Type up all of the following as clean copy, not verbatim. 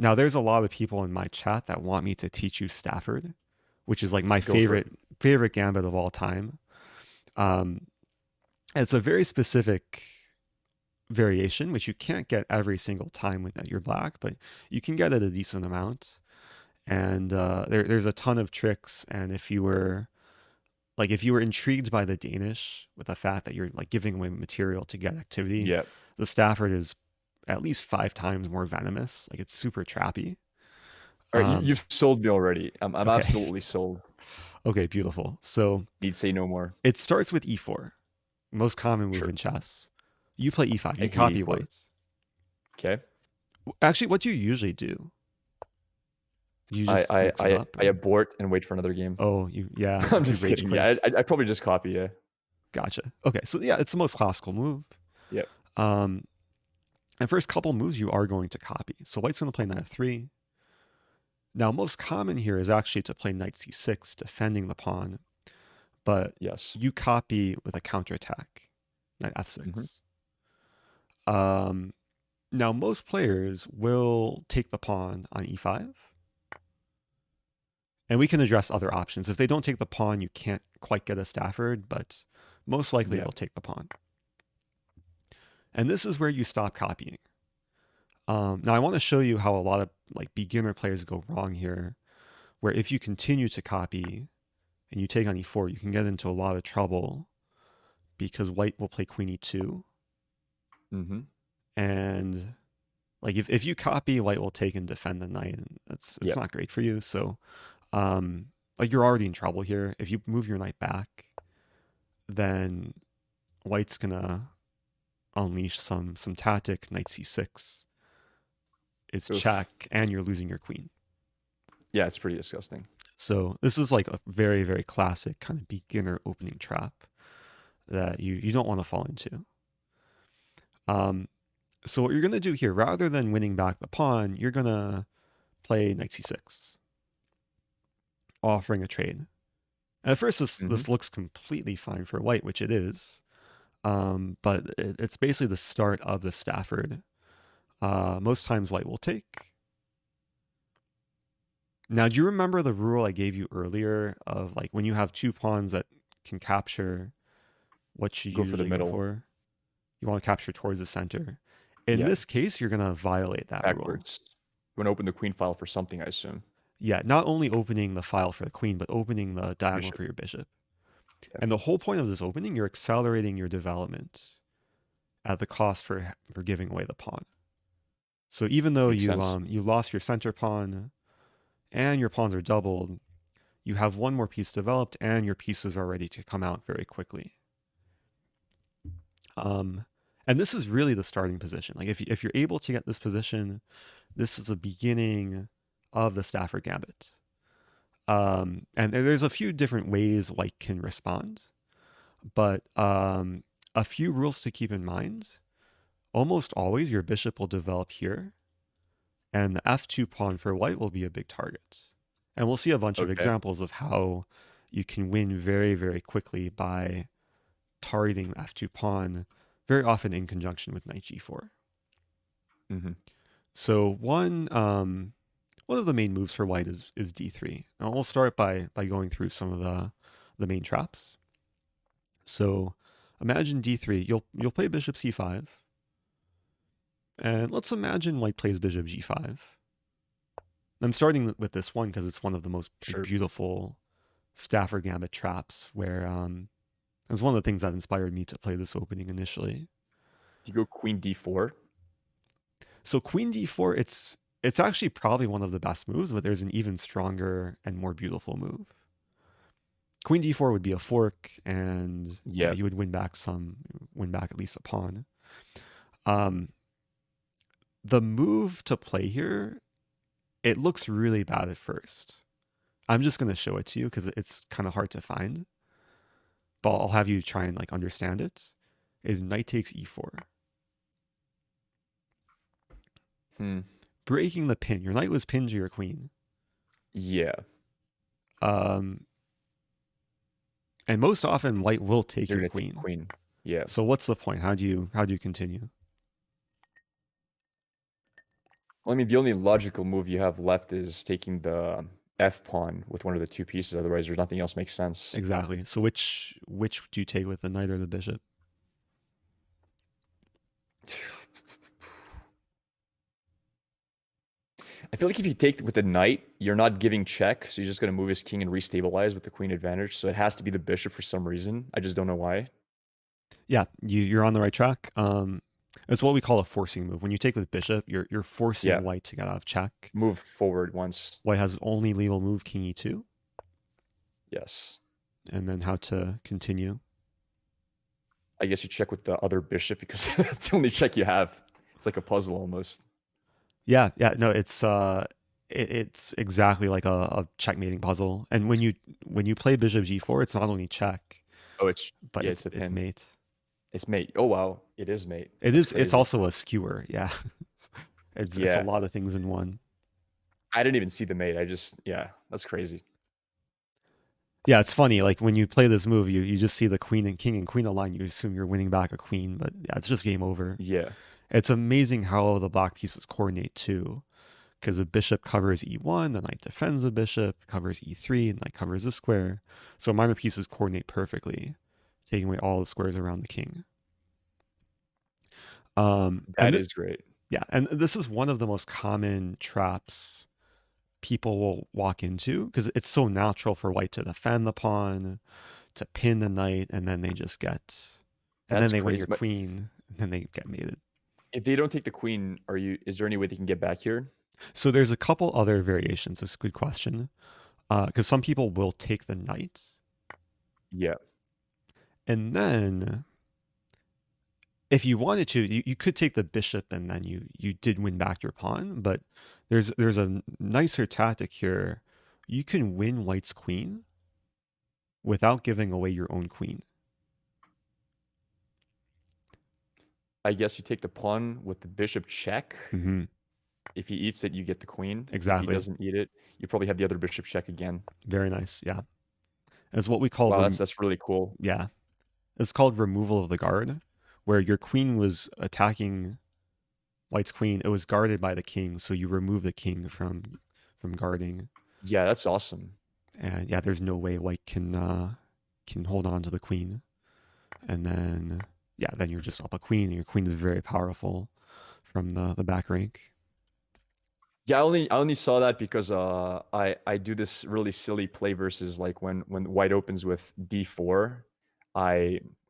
Now, there's a lot of people in my chat that want me to teach you Stafford, which is like my Go for it. favorite gambit of all time. Um, and it's a very specific variation, which you can't get every single time when you're black, but you can get it a decent amount. And there's a ton of tricks. And if you were intrigued by the Danish with the fact that you're like giving away material to get activity, Yeah. the Stafford is at least 5 times more venomous. Like it's super trappy. All right, Um, you've sold me already. I'm okay. absolutely sold. Okay, beautiful. So Need say no more. it starts with e4, most common move Sure. in chess. You play e5, I you hate copy E4. whites. Okay. Actually, what do you usually do? You I just I mix it I up I or? abort and wait for another game. Oh, I'm you just rage kidding. Yeah, quit. I probably just copy. Yeah. Gotcha. Okay, so yeah, it's the most classical move. Yep. Um, and first couple moves you are going to copy. So white's going to play knight f3. Now, most common here is actually to play knight c6, defending the pawn, but Yes. you copy with a counterattack, knight Mm-hmm. f6. Um, Now, most players will take the pawn on e5, and we can address other options. If they don't take the pawn, you can't quite get a Stafford, but most likely Yeah. they'll take the pawn. And this is where you stop copying. Now, I want to show you how a lot of like beginner players go wrong here, where if you continue to copy and you take on e4, you can get into a lot of trouble because white will play queen e2. Mm-hmm. And like if you copy, white will take and defend the knight, and it's Yep. not great for you. So like you're already in trouble here. If you move your knight back, then white's gonna unleash some tactic. Knight c6 is Oof. check, and you're losing your queen. Yeah, it's pretty disgusting. So this is like a very, very classic kind of beginner opening trap that you don't want to fall into. So what you're gonna do here, rather than winning back the pawn, you're gonna play knight c6, offering a trade. And at first, Mm-hmm. this looks completely fine for white, which it is. But it's basically the start of the Stafford. Most times white will take. Now, do you remember the rule I gave you earlier of like when you have two pawns that can capture, what you Go for the usually go middle. for? You want to capture towards the center. In Yeah. this case, you're going to violate that rule. Backwards. You want to open the queen file for something, I assume. Yeah, not only opening the file for the queen, but opening the diagonal Bishop. for your bishop. Yeah. And the whole point of this opening, you're accelerating your development at the cost for giving away the pawn. So even though Makes sense. you lost your center pawn and your pawns are doubled, you have one more piece developed and your pieces are ready to come out very quickly. And this is really the starting position. Like if you're able to get this position, this is the beginning of the Stafford Gambit. And there's a few different ways white can respond, but a few rules to keep in mind. Almost always your bishop will develop here, and the f2 pawn for white will be a big target. And we'll see a bunch of Okay. examples of how you can win very, very quickly by targeting the f2 pawn, very often in conjunction with knight g4. Mm-hmm. So one of the main moves for white is d3. And we'll start by going through some of the main traps. So imagine d3. You'll play bishop c5. And let's imagine white plays bishop g5. I'm starting with this one because it's one of the most Sure. beautiful Stafford Gambit traps, where it was one of the things that inspired me to play this opening initially. You go queen d4. So queen d4, it's actually probably one of the best moves, but there's an even stronger and more beautiful move. Queen d4 would be a fork, and yeah, Yeah. you would win back at least a pawn. Um, the move to play here, it looks really bad at first. I'm just going to show it to you because it's kind of hard to find. But I'll have you try and like understand it. Is knight takes e4. Hmm. Breaking the pin. Your knight was pinned to your queen. Yeah. And most often white will take You're your gonna take queen. queen. Yeah. So what's the point? How do you continue? I mean, the only logical move you have left is taking the F pawn with one of the two pieces. Otherwise, there's nothing else makes sense. Exactly. So which do you take with the knight or the bishop? I feel like if you take with the knight, you're not giving check, so you're just going to move his king and restabilize with the queen advantage. So it has to be the bishop for some reason. I just don't know why. Yeah, you're on the right track. It's what we call a forcing move. When you take with bishop, you're forcing Yeah, white to get out of check. move forward once. White has only legal move king e2, Yes. and then how to continue. I guess you check with the other bishop because that's the only check you have. It's like a puzzle almost. Yeah, yeah, no, it's exactly like a checkmating puzzle. And when you play bishop g4, it's not only check, Oh, it's but yeah, it's it's a it's pin. mate. It's mate. Oh wow, it is mate. It That's is. It's crazy. also a skewer. Yeah, it's it's a Yeah, lot of things in one. I didn't even see the mate. I just yeah, that's crazy. Yeah, it's funny. Like when you play this move, you just see the queen and king and queen align. You assume you're winning back a queen, but yeah, it's just game over. Yeah, It's amazing how the black pieces coordinate too, because the bishop covers e1, the knight defends the bishop, covers e3, and knight covers the square. So minor pieces coordinate perfectly, taking away all the squares around the king. that is great. Yeah, and this is one of the most common traps people will walk into because it's so natural for white to defend the pawn, to pin the knight, and then they just get, and then That's they win crazy. your But queen, and then they get mated. if they don't take the queen, are you? Is there any way they can get back here? So there's a couple other variations. It's a good question because some people will take the knight, Yeah. and then if you wanted to, you could take the bishop, and then you did win back your pawn. But there's a nicer tactic here. You can win white's queen without giving away your own queen. I guess you take the pawn with the bishop check. Mm-hmm. If he eats it, you get the queen. If he Exactly. doesn't eat it, you probably have the other bishop check again. Very nice. Yeah. It's what we call Wow, that's really cool. yeah. It's called removal of the guard, where your queen was attacking white's queen. It was guarded by the king, so you remove the king from guarding. Yeah, that's awesome. And yeah, there's no way white can hold on to the queen. And then yeah, then you're just up a queen, and your queen is very powerful from the back rank. Yeah, I only saw that because I do this really silly play versus like when white opens with d4,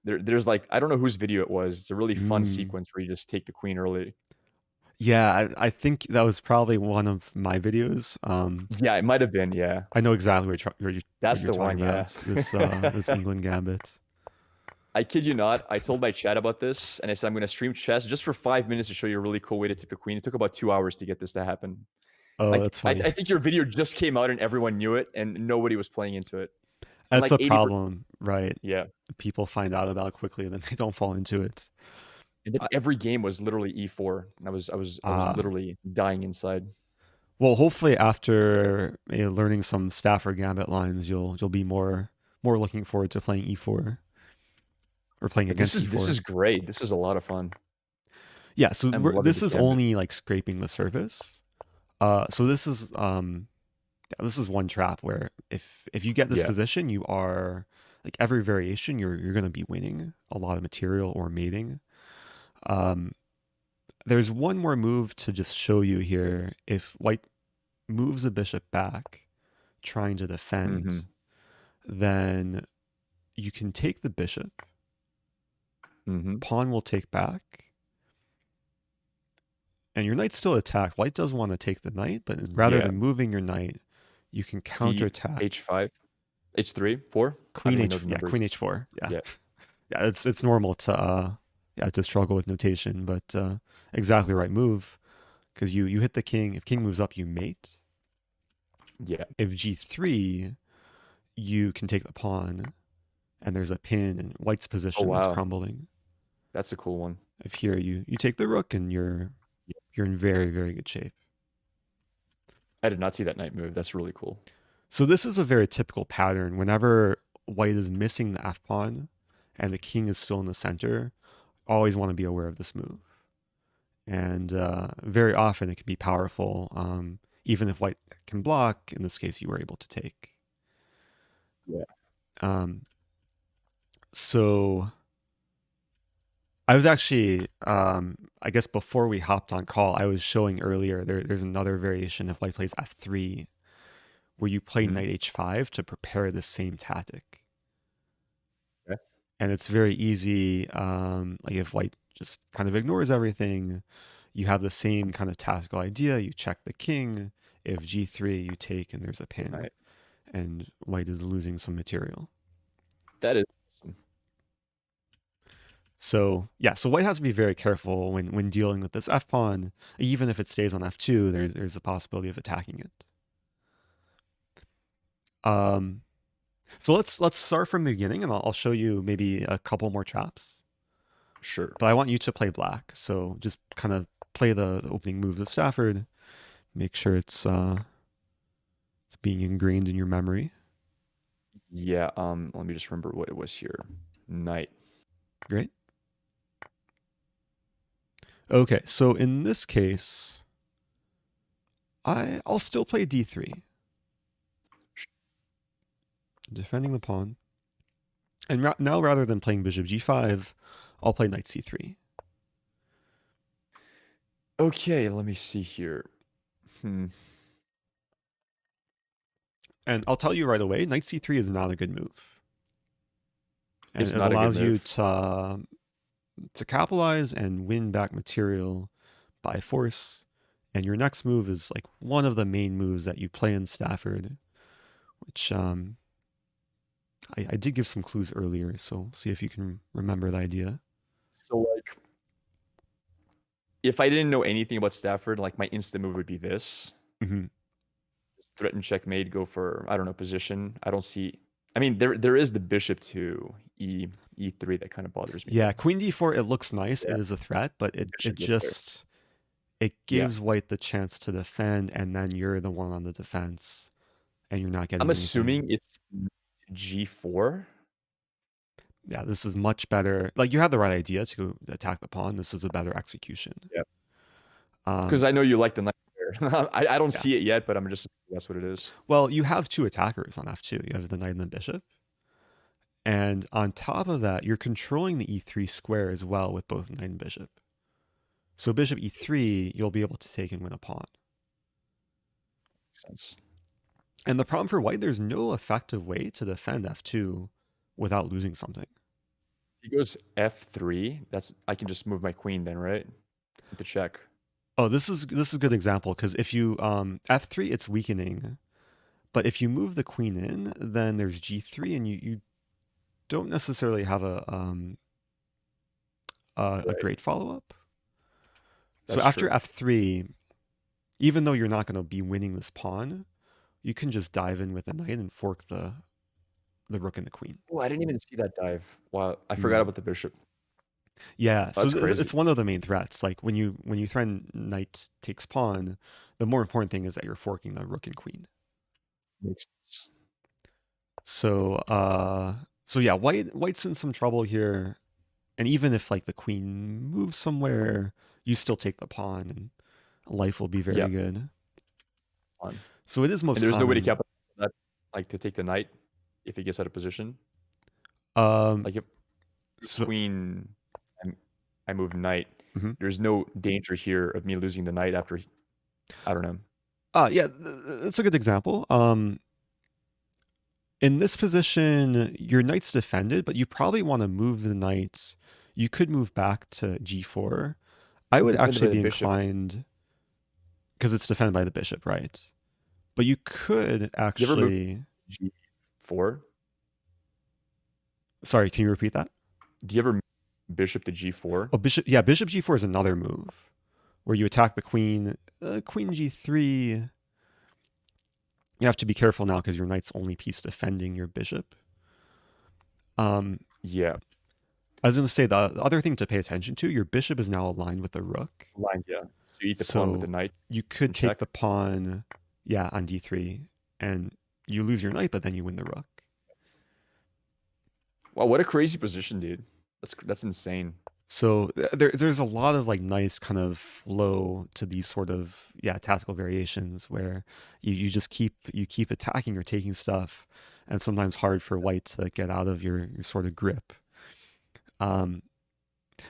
there's like I don't know whose video it was. It's a really fun Mm. sequence where you just take the queen early. Yeah, I think that was probably one of my videos. Yeah, it might have been. Yeah, I know exactly what that's you're the talking one. Yeah. about. This Englund Gambit. I kid you not. I told my chat about this, and I said I'm going to stream chess just for 5 minutes to show you a really cool way to take the queen. It took about 2 hours to get this to happen. Oh, Like that's I, funny. I think your video just came out and everyone knew it, and nobody was playing into it. And That's like a 80%. problem, right? Yeah. People find out about it quickly and then they don't fall into it. And then I, every game was literally E4. And I was uh, literally dying inside. well, hopefully after learning some Stafford Gambit lines, you'll be more looking forward to playing e4 or playing But this against is this e4. is great. This is a lot of fun. Yeah, so I'm loving this the is gambit. only like scraping the surface. So this is one trap where if you get this Yeah. position, you are like every variation you're going to be winning a lot of material or mating. Um, there's one more move to just show you here. If white moves the bishop back, trying to defend, Mm-hmm. then you can take the bishop. Mm-hmm. Pawn will take back, and your knight's still attacked. White does want to take the knight, but rather Yeah. than moving your knight, you can D counterattack. H5. H3, 4. I Queen don't even H, know the yeah, numbers. Queen H4. Yeah, Yeah. yeah. It's normal to yeah to struggle with notation, but exactly right move because you hit the king. If king moves up, you mate. Yeah. If G3, you can take the pawn, and there's a pin, and white's Oh position is wow. crumbling. That's a cool one. If here you take the rook, and you're in very very good shape. I did not see that knight move. That's really cool. So this is a very typical pattern. Whenever white is missing the f pawn, and the king is still in the center, always want to be aware of this move. and very often it can be powerful, even if white can block. In this case, you were able to take. Yeah. Um, so I was actually, I guess before we hopped on call, I was showing earlier there's another variation of white plays f3 where you play Mhm. knight h5 to prepare the same tactic. Okay. And it's very easy. Like if white just kind of ignores everything, you have the same kind of tactical idea. You check the king. If g3, you take, and there's a pin, Right. and white is losing some material. That is awesome. So yeah, so white has to be very careful when dealing with this f pawn. Even if it stays on f2, there's a possibility of attacking it. Um, so let's start from the beginning, and I'll show you maybe a couple more traps. Sure. But I want you to play black. So just kind of play the opening move of Stafford. Make sure it's being ingrained in your memory. Yeah. Let me just remember what it was here. Knight. Great. Okay, so in this case, I'll still play d3, defending the pawn. And now rather than playing bishop g5, I'll play knight c3. Okay, let me see here. Hmm. And I'll tell you right away, knight c3 is not a good move. And It's it not a good allows you move. to capitalize and win back material by force. And your next move is like one of the main moves that you play in Stafford, which I did give some clues earlier, so see if you can remember the idea. So like, if I didn't know anything about Stafford, like my instant move would be this. Mm-hmm. Just threaten checkmate, go for, I don't know, position. I don't see. I mean, there is the bishop to e3 that kind of bothers me Yeah, though. queen d4, it looks nice. Yeah, It is a threat, but it bishop gets there. just it Yeah. gives white the chance to defend, and then you're the one on the defense, and you're not I'm getting anything. assuming it's g4. Yeah, this is much better. Like you had the right idea to attack the pawn. This is a better execution. Yeah. Because Um, I know you like the knight there. I don't yeah. see it yet, but I'm just that's what it is. Well, you have two attackers on f2. You have the knight and the bishop. And on top of that, you're controlling the e3 square as well with both knight and bishop. So bishop e3, you'll be able to take and win a pawn. Makes sense. And the problem for white, there's no effective way to defend f2 without losing something. He goes f3. That's I can just move my queen then, right? To check. Oh, this is a good example because if you f3, it's weakening, but if you move the queen in, then there's g3, and you don't necessarily have a Right. great follow up. So That's after true. f3, even though you're not going to be winning this pawn, you can just dive in with the knight and fork the rook and the queen. Oh, I didn't even see that dive. Wow, I forgot Mm. about the bishop. Yeah, Oh, so that's crazy. it's one of the main threats. Like when you threaten knight takes pawn, the more important thing is that you're forking the rook and queen. Makes sense. So so yeah, white's in some trouble here, and even if like the queen moves somewhere, you still take the pawn, and life will be very Yep. good. On. So it is And most there's no way to common. capitalize on that, like to take the knight if he gets out of position. Um, Like if so queen, I move knight. mhm. There's no danger here of me losing the knight after. I don't know. Yeah, that's a good example. In this position, your knight's defended, but you probably want to move the knight. You could move back to g4. I I'm would defended actually by the be bishop. inclined because it's defended by the bishop, right? But you could You ever move actually. g4? Sorry, can you repeat that? Do you ever move bishop to g4? Oh, bishop. Yeah, bishop g4 is another move where you attack the queen. Queen g3. You have to be careful now because your knight's only piece defending your bishop. Um, Yeah, I was going to say the other thing to pay attention to, your bishop is now aligned with the rook. line. Yeah. So you eat the pawn with the So knight you could and take check. the pawn, yeah, on d3, and you lose your knight, but then you win the rook. Wow, what a crazy position, dude. That's insane. So there's a lot of like nice kind of flow to these sort of tactical variations where you keep attacking or taking stuff, and sometimes hard for white to get out of your sort of grip. Um,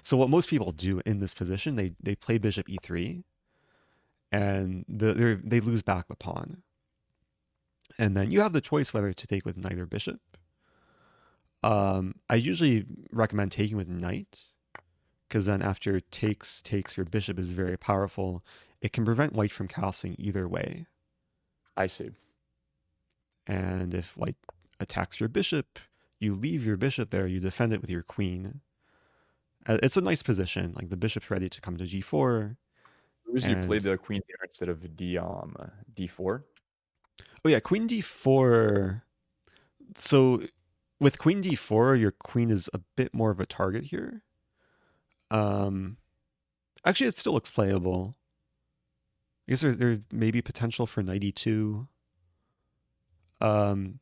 so what most people do in this position, they play bishop e3, and they lose back the pawn, and then you have the choice whether to take with knight or bishop. I usually recommend taking with knight, because then after takes, your bishop is very powerful. It can prevent white from castling either way. I see. And if white attacks your bishop, you leave your bishop there, you defend it with your queen. It's a nice position. Like the bishop's ready to come to g4. Usually play And the queen there instead of d4. oh yeah, queen d4. So with queen d4, your queen is a bit more of a target here. Um, Actually, it still looks playable. I guess there may be potential for knight e2. Um,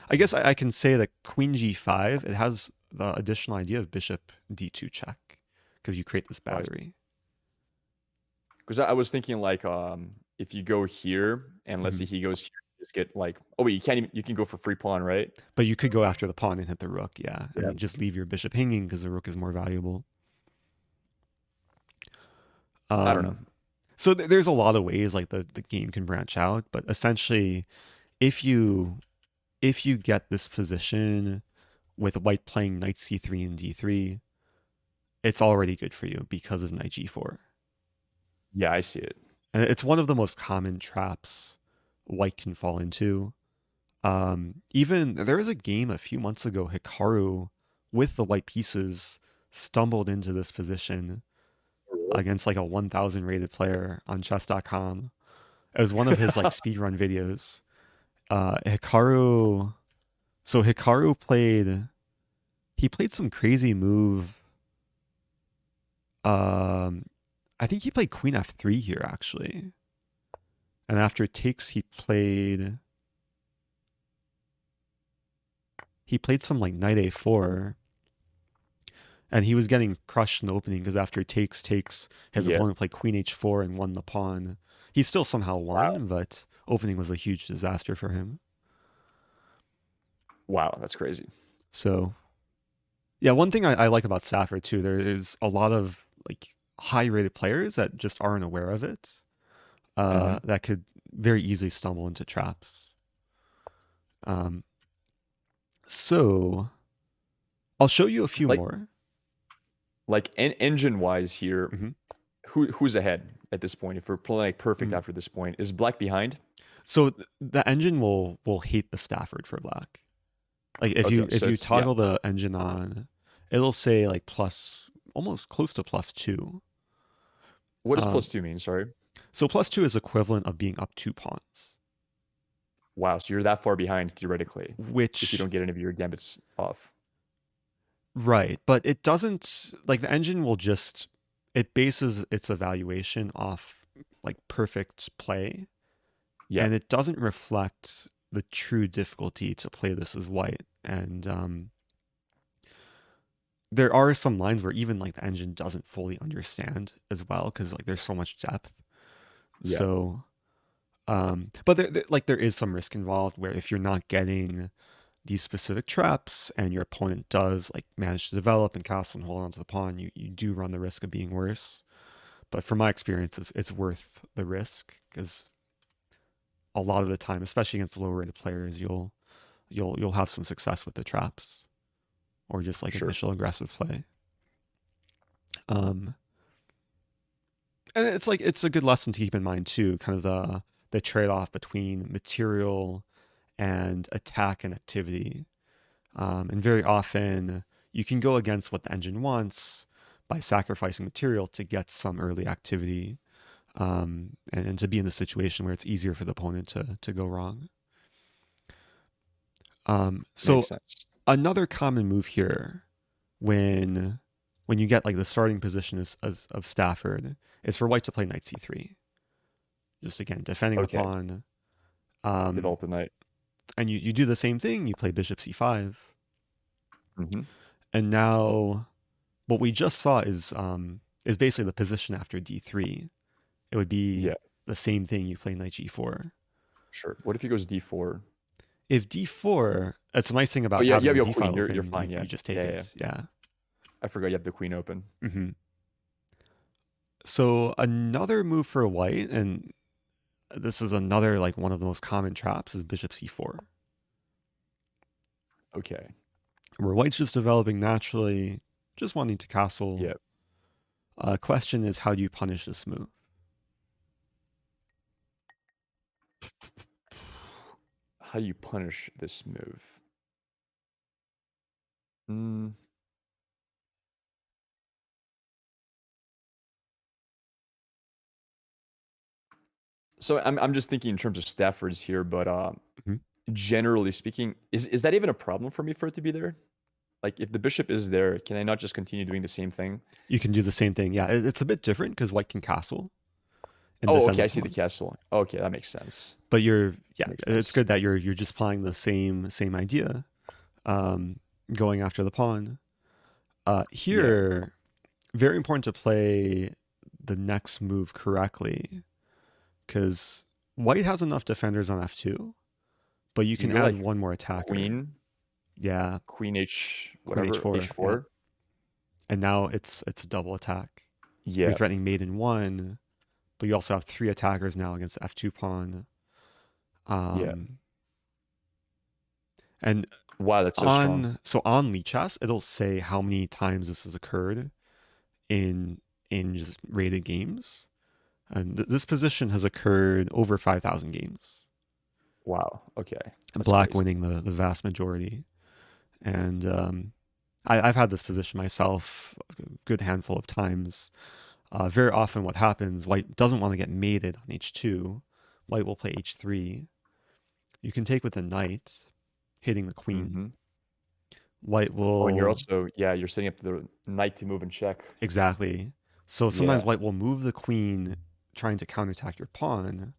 I guess I can say that queen g5, it has the additional idea of bishop d2 check, because you create this battery. Because I was thinking like if you go here and let's say he goes here, just get like, oh wait, you can't even, you can go for free pawn, right? But you could go after the pawn and hit the rook, Yeah. and just leave your bishop hanging because the rook is more valuable. I don't know. So there's a lot of ways like the game can branch out, but essentially, if you get this position with white playing knight c3 and d3, it's already good for you because of knight g4. Yeah, I see it. And it's one of the most common traps white can fall into. Even there was a game a few months ago, Hikaru, with the white pieces, stumbled into this position against like a 1000 rated player on chess.com. It was one of his like speedrun videos. Hikaru, so Hikaru played some crazy move. I think he played queen f3 here actually. And after takes, he played some like knight a4, and he was getting crushed in the opening because after takes, his opponent played queen h4 and won the pawn. He still somehow won, but opening was a huge disaster for him. Wow, that's crazy. So, yeah, one thing I like about Stafford too, there is a lot of like high-rated players that just aren't aware of it, that could very easily stumble into traps. So I'll show you a few more. Like engine-wise here, who's ahead at this point? If we're playing like perfect after this point, is black behind? So the engine will hate the Stafford for black. Like if you toggle the engine on, it'll say like plus, almost close to +2. What does +2 mean? Sorry. So +2 is equivalent of being up 2 pawns. Wow, so you're that far behind theoretically, Which if you don't get any of your gambits off. Right, but it doesn't, like the engine will just, it bases its evaluation off like perfect play. Yeah. And it doesn't reflect the true difficulty to play this as white. And there are some lines where even like the engine doesn't fully understand as well, because like there's so much depth. Yeah. So but there is some risk involved where if you're not getting these specific traps and your opponent does like manage to develop and castle and hold on to the pawn, you do run the risk of being worse. But from my experience, it's worth the risk, because a lot of the time, especially against lower rated players, you'll have some success with the traps or just like initial aggressive play. And it's a good lesson to keep in mind too, kind of the trade-off between material and attack and activity. And very often you can go against what the engine wants by sacrificing material to get some early activity, and to be in a situation where it's easier for the opponent to go wrong. So another common move here when you get like the starting position of Stafford is for white to play knight c3. Just again, defending the pawn. Develop the knight. And you do the same thing. You play bishop c5. And now what we just saw is basically the position after d3. It would be Yeah, the same thing. You play knight g4. sure. What if he goes d4? If d4, it's a nice thing Oh about yeah, you having have the your d queen. file You're open. fine. Yeah, You just take yeah, yeah. it. Yeah. I forgot you have the queen open. So another move for white, and this is another like one of the most common traps, is bishop c4, Okay. where white's just developing naturally, just wanting to Yeah. castle. Question is, how do you punish this move? How do you punish this move? Mm. So I'm just thinking in terms of Staffords here, but Mhm. generally speaking, is that even a problem for me for it to be there? Like if the bishop is there, can I not just continue doing the same thing? You can do the same thing. Yeah, it's a bit different because white can castle and Oh, defend okay, the I see the pawn. castle. Okay, that makes sense. But That yeah, makes it's sense. good that you're just applying the same idea, um, going after the pawn. Yeah. Here, very important to play the next move correctly because white has enough defenders on f2, but you You can go add like one more attacker. queen, Yeah, queen h queen whatever, h4. Yeah, h4. and now it's a double attack. You're Yeah. threatening mate in one, but you also have three attackers now against the f2 pawn. Yeah. Um, and Wow, that's so strong. on Lichess, it'll say how many times this has occurred in just rated games, and this position has occurred over 5,000 games. Wow. Okay. That's Black crazy. winning the vast majority, and I've had this position myself a good handful of times. Very often, what happens, white doesn't want to get mated on h2. White will play h3. You can take with the knight, hitting the queen. Mm-hmm. White Oh, and you're will also, yeah, you're setting up the knight to move and check. exactly. So sometimes Yeah. white will move the queen, trying to counterattack your pawn,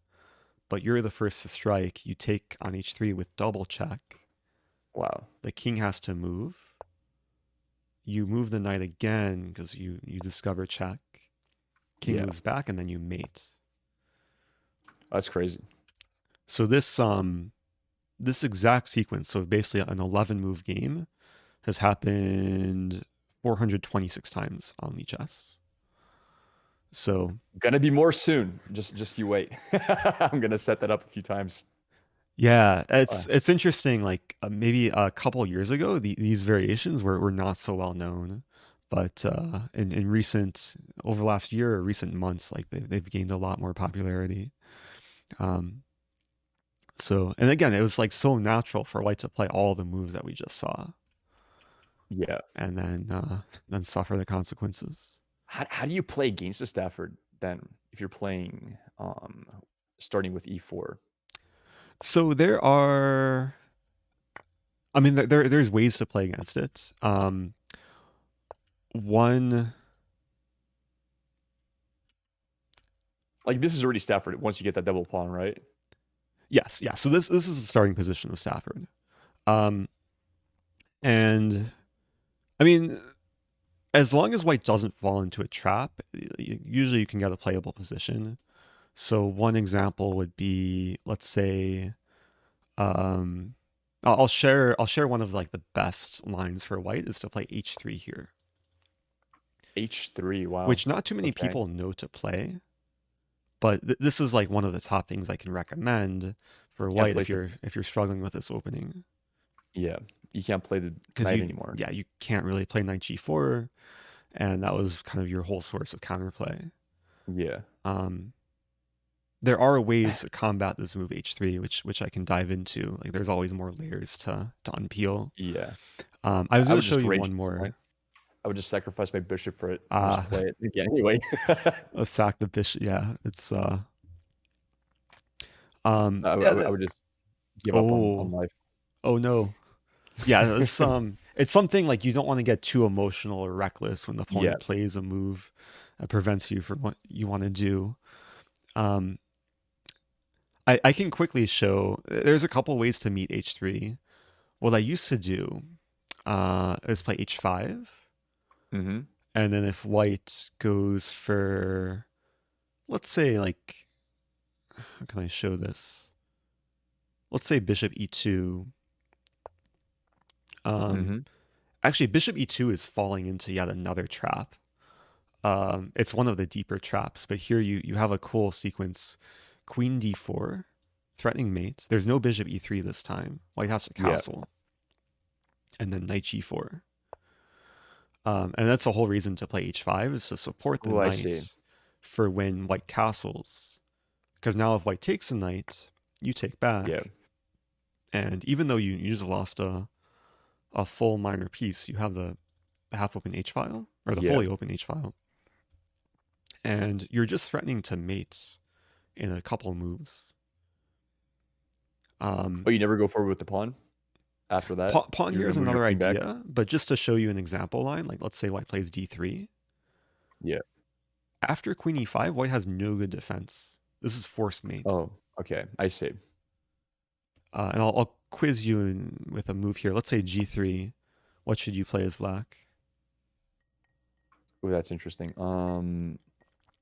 but you're the first to strike. You take on h3 with double check. Wow. The king has to move. You move the knight again because you discover check. King Yeah. moves back, and then you mate. That's crazy. So this exact sequence, so basically an 11 move game, has happened 426 times on Lichess. So Gonna be more soon. Just you wait. I'm gonna set that up a few times. yeah, Uh, it's interesting. Like maybe a couple years ago, these variations were not so well known, but in recent over the last year or recent months, like they've gained a lot more popularity. Um, so and again, it was like so natural for white to play all the moves that we just saw, yeah. and then suffer the consequences. How do you play against the Stafford then if you're playing starting with e4? So there are, I mean, there's ways to play against it. One, Like this is already Stafford once you get that double pawn, right? yes, yeah. So this is the starting position of Stafford, um, and I mean, as long as white doesn't fall into a trap, usually you can get a playable position. So one example would be, let's say, um, I'll share one of like the best lines for white is to play h3 here, h3. Wow. which not too many Okay. people know to play. But this is like one of the top things I can recommend for You can't white play if you're struggling with this opening, yeah. You can't play the because knight anymore. you can't really play knight g4, and that was kind of your whole source of counterplay. Yeah. Um, there are ways to combat this move h3, which I can dive into. Like there's always more layers to unpeel. Yeah. I was I going to would show just you rage one at this point. more. I would just sacrifice my bishop for it and just Uh, play it again anyway. a sack the bishop. Yeah, it's I yeah. would just give up on Oh, life. oh no. Yeah, it's something like you don't want to get too emotional or reckless when the Yeah. opponent plays a move that prevents you from what you want to do. Um, I can quickly show there's a couple ways to meet h3. What I used to do is play h5, Mm-hmm. And then if white goes for, let's say, like, how can I show this? Let's say bishop e2. Um, Mm-hmm. Actually, bishop e2 is falling into yet another trap. It's one of the deeper traps, but here you have a cool sequence. Queen d4, threatening mate. There's no bishop e3 this time. White has to Yeah. castle. And then knight g4. And that's the whole reason to play h5 is to support the Oh, I see. knight for when white castles. Because now if white takes a knight, you take Yeah. back. And even though you just lost a full minor piece, you have the half open h file, or the Yeah. fully open h file. And you're just threatening to mate in a couple moves. Oh, you never go forward with the pawn after that? Pawn You here is move your another queen back? idea, but just to show you an example line, like let's say white plays d3. Yeah. After queen e5, white has no good defense. This is forced mate. Oh, okay. I see. And I'll quiz you with a move here. Let's say g3. What should you play as black? Oh, that's interesting.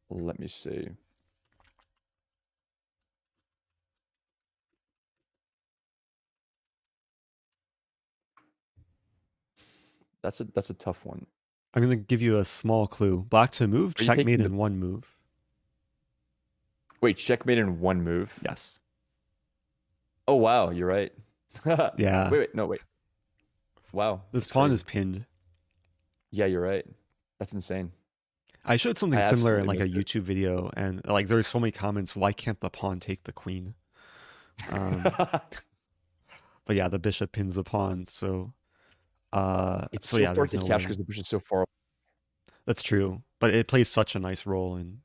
Let me see. That's a tough one. I'm going to give you a small clue. Black to move, Are you checkmate taking the in one move. wait, checkmate in one move? Yes. Oh wow, you're right. Wait, Yeah. wait, no, wait. Wow, This that's pawn is crazy. pinned. Yeah, you're right. That's insane. I showed I something similar in absolutely like a missed it. YouTube video, and like there's so many comments. Why can't the pawn take the queen? Um, but yeah, the bishop pins the pawn. It's So so yeah, far there's to no catch way. because the bishop's so far. That's true, but it plays such a nice role in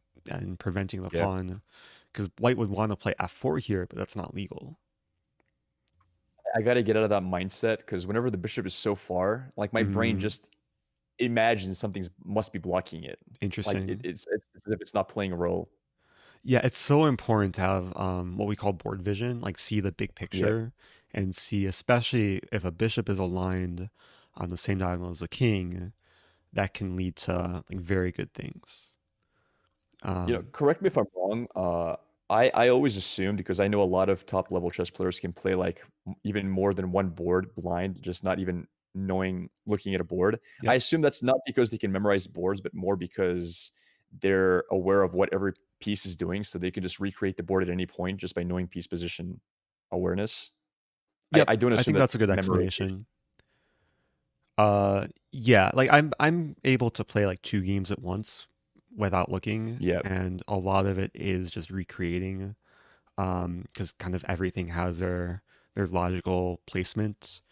preventing the Yeah. pawn, because white would want to play f4 here, but that's not legal. I got to get out of that mindset because whenever the bishop is so far, like my brain Hmm. just imagines something's must be blocking it. Like Interesting. it's as if it's not playing a role. Yeah, it's so important to have what we call board vision, like see the big Yeah. picture and see, especially if a bishop is aligned on the same diagonal as a king, that can lead to like very good things. Um, Correct me if I'm wrong. I always assumed because I know a lot of top level chess players can play like even more than one board blind, just not even knowing looking at a board. I yep, assume that's not because they can memorize boards, but more because they're aware of what every piece is doing, so they can just recreate the board at any point just by knowing piece position awareness. I, yep. I don't I assume think that's that's a good memorization. explanation. Yeah, like I'm able to play like two games at once without looking, Yeah, and a lot of it is just recreating, because kind of everything has their logical placement.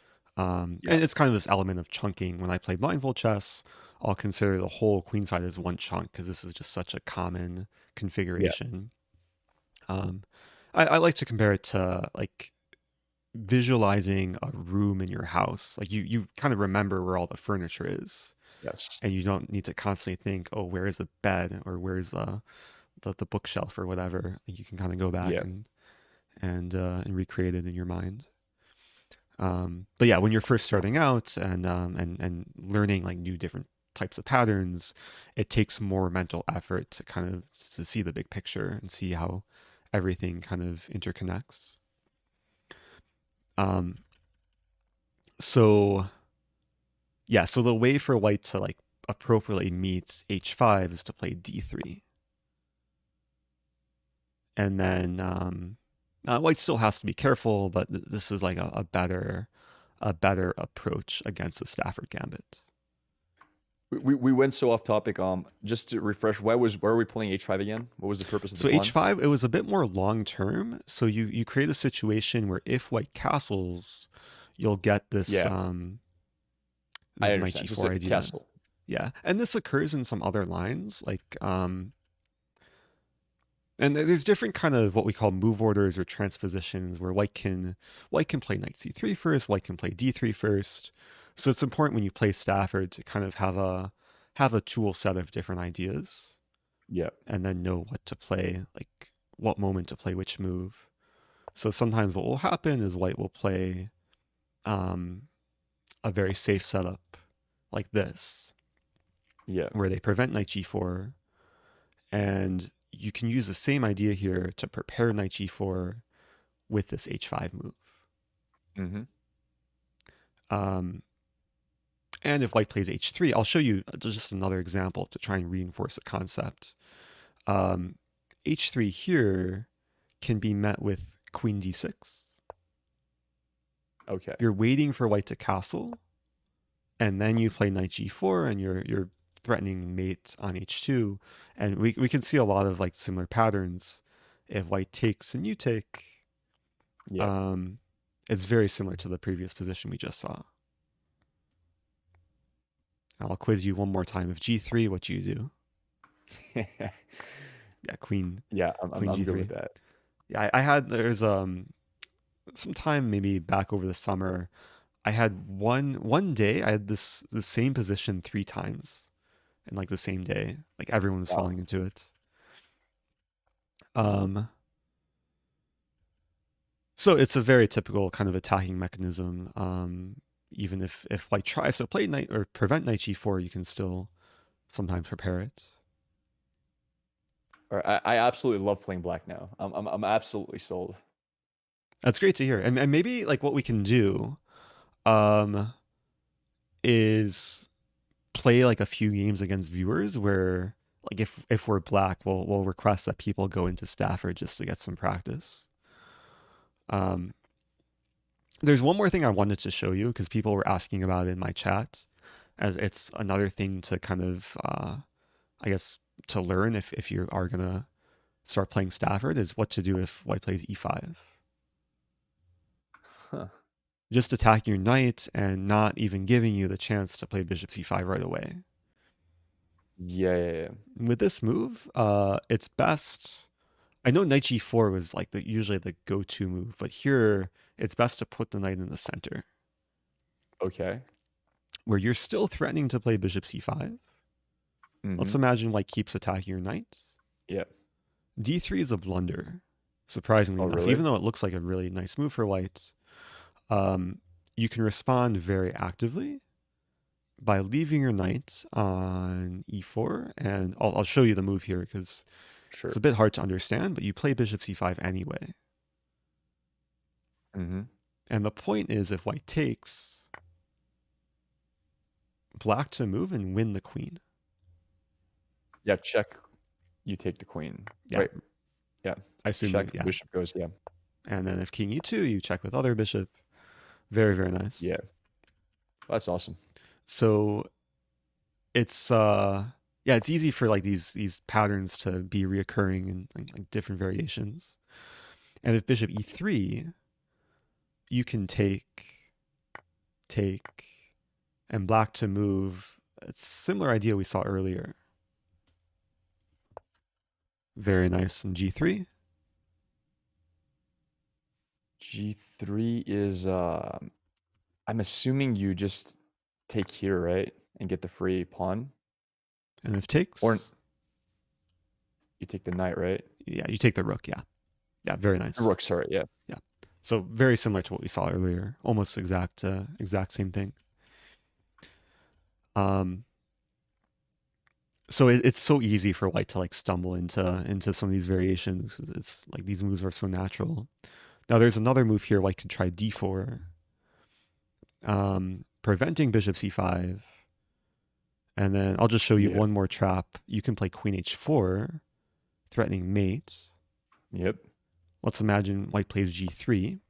yeah, And it's kind of this element of chunking. When I play blindfold chess, I'll consider the whole queen side as one chunk because this is just such a common yeah, configuration. Um, I like to compare it to like visualizing a room in your house. Like you kind of remember where all the furniture is, yes, and you don't need to constantly think, oh, where is the bed or where's the bookshelf or whatever. You can kind of go back yeah, and recreate it in your mind. But yeah, when you're first starting out and learning like new different types of patterns, it takes more mental effort to kind of to see the big picture and see how everything kind of interconnects. Um, so yeah, so the way for white to like appropriately meet h5 is to play d3, and then white still has to be careful, but this is like a better approach against the Stafford Gambit. we went so off topic. Just to refresh, where are we playing h5 again? What was the purpose of the So pawn? h5, it was a bit more long term. So you create a situation where if white castles, you'll get this Yeah, I this knight understand. So it's g4 like a idea. castle. Yeah, and this occurs in some other lines, like and there's different kind of what we call move orders or transpositions where white can play knight c3 first, white can play d3 first. So it's important when you play Stafford to kind of have a tool set of different ideas Yeah, and then know what to play, like what moment to play which move. So sometimes what will happen is white will play um, a very safe setup like this. Yeah. where they prevent knight g4, and you can use the same idea here to prepare knight g4 with this h5 move. Mm-hmm. Um, and if white plays h3, I'll show you just another example to try and reinforce the concept. H3 here can be met with queen d6. Okay. You're waiting for white to castle, and then you play knight g4, and you're threatening mate on h2, and we can see a lot of like similar patterns. If white takes and you take, Yeah. it's very similar to the previous position we just saw. I'll quiz you one more time. If g3, what do you do? Yeah, queen Yeah, queen I'm good g3. with that. Yeah, I had there's some time maybe back over the summer. I had one day I had the same position 3 times in like the same day. Like everyone was Wow. falling into it. Um, so it's a very typical kind of attacking mechanism. Even if white tries to play knight or prevent knight g4, you can still sometimes prepare it. Or I absolutely love playing black now. I'm absolutely sold. That's great to hear. And maybe like what we can do um is play like a few games against viewers where like if we're black, we'll request that people go into Stafford just to get some practice. Um, there's one more thing I wanted to show you because people were asking about it in my chat, and it's another thing to kind of I guess to learn if you are gonna start playing Stafford is what to do if white plays e5. Huh. Just attacking your knight and not even giving you the chance to play bishop c5 right away. Yeah. With this move, it's best. I know knight g4 was like usually the go-to move, but here it's best to put the knight in the center, Okay. where you're still threatening to play bishop c5. Let's Mm-hmm. imagine white keeps attacking your knight. Yeah. d3 is a blunder, surprisingly Oh, enough, really? even though it looks like a really nice move for white. You can respond very actively by leaving your knight on e4, and I'll show you the move here because it's Sure. a bit hard to understand, but you play bishop c5 anyway. Mm-hmm. And the point is, if white takes, black to move and win the queen. Yeah, check. You take the queen. Yeah, Wait. Yeah. I assume you, Check. yeah. Bishop goes. Yeah. And then if king e2, you check with other bishop. Very, very nice. Yeah. That's awesome. So it's yeah, it's easy for like these patterns to be reoccurring in like different variations. And if bishop e3, you can take, and black to move. It's a similar idea we saw earlier. Very nice in g3. G3 is I'm assuming you just take here, right? And get the free pawn. And if Or takes, you take the knight, right? yeah, you take the rook. Yeah. Yeah, very The nice. rook, sorry, yeah. Yeah. So very similar to what we saw earlier. Almost exact same thing. Um so it's so easy for white to like stumble into some of these variations. It's like these moves are so natural. Now there's another move here. White could try d4, preventing bishop c5, and then I'll just show you Yeah. one more trap. You can play queen h4, threatening mate. Yep. Let's imagine white plays g3.